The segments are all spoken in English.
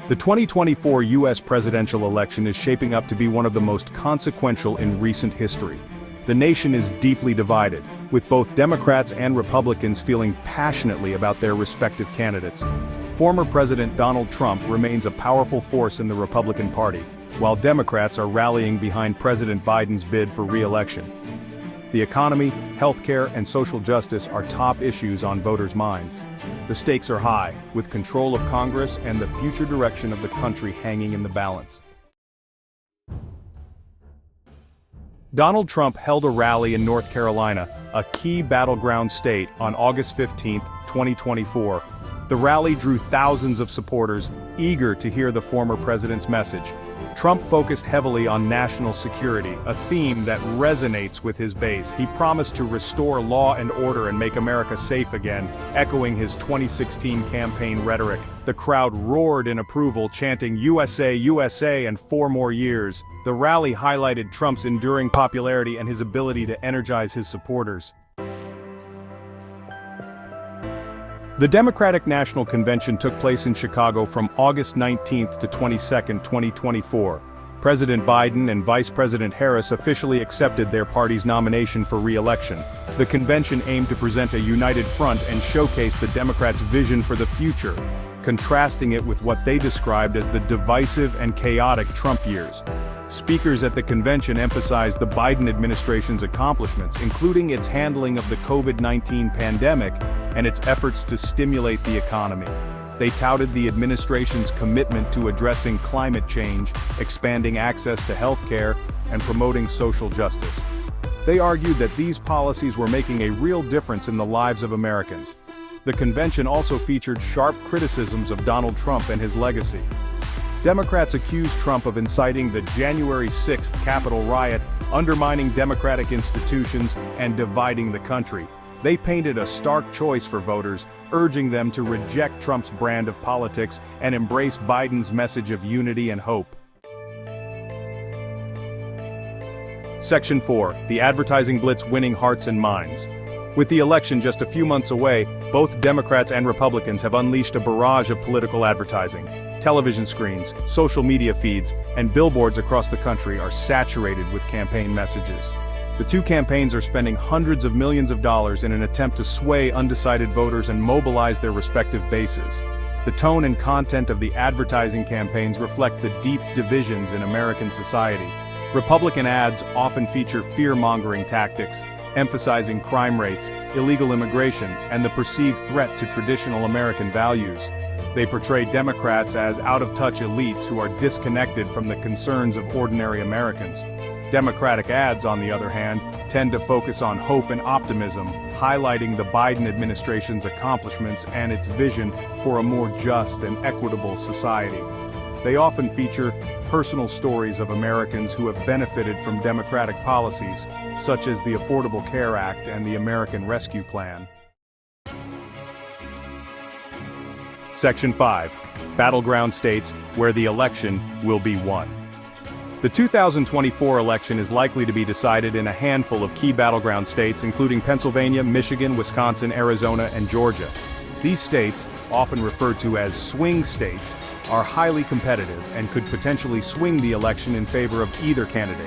The 2024 U.S. presidential election is shaping up to be one of the most consequential in recent history. The nation is deeply divided, with both Democrats and Republicans feeling passionately about their respective candidates. Former President Donald Trump remains a powerful force in the Republican Party, while Democrats are rallying behind President Biden's bid for re-election. The economy, healthcare, and social justice are top issues on voters' minds. The stakes are high, with control of Congress and the future direction of the country hanging in the balance. Donald Trump held a rally in North Carolina, a key battleground state, on August 15, 2024. The rally drew thousands of supporters, eager to hear the former president's message. Trump focused heavily on national security, a theme that resonates with his base. He promised to restore law and order and make America safe again, echoing his 2016 campaign rhetoric. The crowd roared in approval, chanting "USA, USA," and 4 more years. The rally highlighted Trump's enduring popularity and his ability to energize his supporters. The Democratic National Convention took place in Chicago from August 19 to 22, 2024. President Biden and Vice President Harris officially accepted their party's nomination for re-election. The convention aimed to present a united front and showcase the Democrats' vision for the future, contrasting it with what they described as the divisive and chaotic Trump years. Speakers at the convention emphasized the Biden administration's accomplishments, including its handling of the COVID-19 pandemic and its efforts to stimulate the economy. They touted the administration's commitment to addressing climate change, expanding access to health care, and promoting social justice. They argued that these policies were making a real difference in the lives of Americans. The convention also featured sharp criticisms of Donald Trump and his legacy. Democrats accused Trump of inciting the January 6th Capitol riot, undermining democratic institutions, and dividing the country. They painted a stark choice for voters, urging them to reject Trump's brand of politics and embrace Biden's message of unity and hope. Section 4. The Advertising Blitz Winning Hearts and Minds. With the election just a few months away, both Democrats and Republicans have unleashed a barrage of political advertising. Television screens, social media feeds, and billboards across the country are saturated with campaign messages. The two campaigns are spending hundreds of millions of dollars in an attempt to sway undecided voters and mobilize their respective bases. The tone and content of the advertising campaigns reflect the deep divisions in American society. Republican ads often feature fear-mongering tactics, emphasizing crime rates, illegal immigration, and the perceived threat to traditional American values. They portray Democrats as out-of-touch elites who are disconnected from the concerns of ordinary Americans. Democratic ads, on the other hand, tend to focus on hope and optimism, highlighting the Biden administration's accomplishments and its vision for a more just and equitable society. They often feature personal stories of Americans who have benefited from Democratic policies, such as the Affordable Care Act and the American Rescue Plan. Section 5. Battleground States, where the election will be won. The 2024 election is likely to be decided in a handful of key battleground states, including Pennsylvania, Michigan, Wisconsin, Arizona, and Georgia. These states, often referred to as swing states, are highly competitive and could potentially swing the election in favor of either candidate.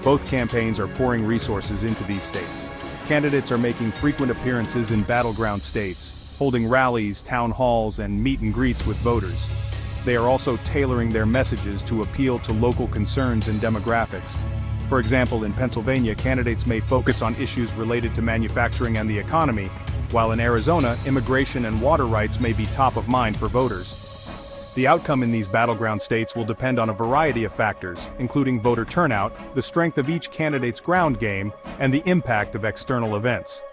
Both campaigns are pouring resources into these states. Candidates are making frequent appearances in battleground states, holding rallies, town halls, and meet and greets with voters. They are also tailoring their messages to appeal to local concerns and demographics. For example, in Pennsylvania, candidates may focus on issues related to manufacturing and the economy, while in Arizona, immigration and water rights may be top of mind for voters. The outcome in these battleground states will depend on a variety of factors, including voter turnout, the strength of each candidate's ground game, and the impact of external events.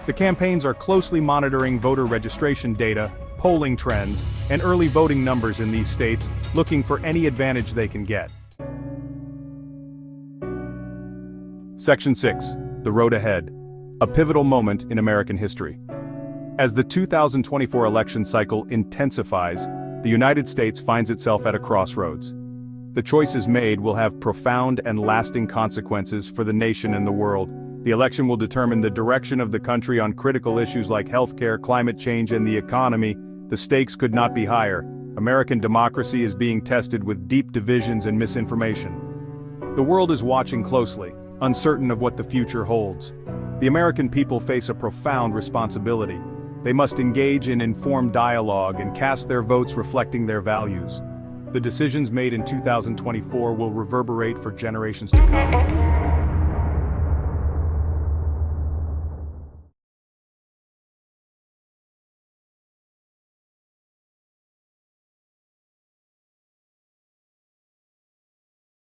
The campaigns are closely monitoring voter registration data, polling trends, and early voting numbers in these states, looking for any advantage they can get. Section 6. The Road Ahead. A pivotal moment in American history. As the 2024 election cycle intensifies, the United States finds itself at a crossroads. The choices made will have profound and lasting consequences for the nation and the world. The election will determine the direction of the country on critical issues like healthcare, climate change, and the economy. The stakes could not be higher. American democracy is being tested with deep divisions and misinformation. The world is watching closely, uncertain of what the future holds. The American people face a profound responsibility. They must engage in informed dialogue and cast their votes reflecting their values. The decisions made in 2024 will reverberate for generations to come.